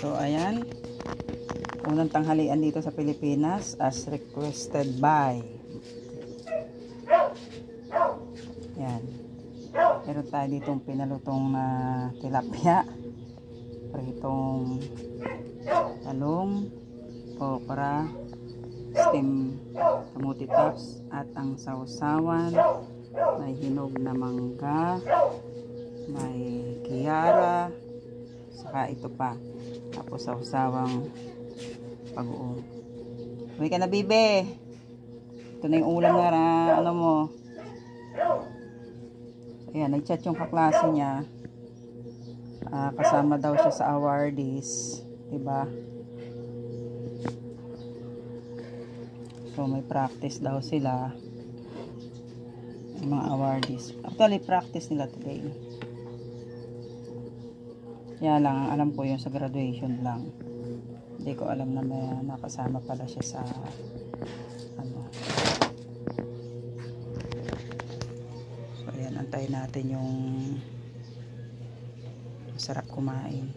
So, ayan. Unang tanghalian dito sa Pilipinas as requested by. Ayan. Meron tayo ditong pinalutong na tilapia. Pritong talong, okra, steam kamuti tops, at ang sausawan. May hinog na mangga, may kiyara, saka ito pa. Tapos sausawang pag-uong. Uwi ka na, bibe. Ito na yung ulam na ano mo. Ayan, nag-chat yung kaklase niya. Kasama daw siya sa awardees. Diba? So, may practice daw sila. Yung mga awardees. Actually, practice nila today. Kaya lang, alam ko yun sa graduation lang. Hindi ko alam na may nakasama pala siya sa ano. So, ayan, antayin natin yung masarap kumain.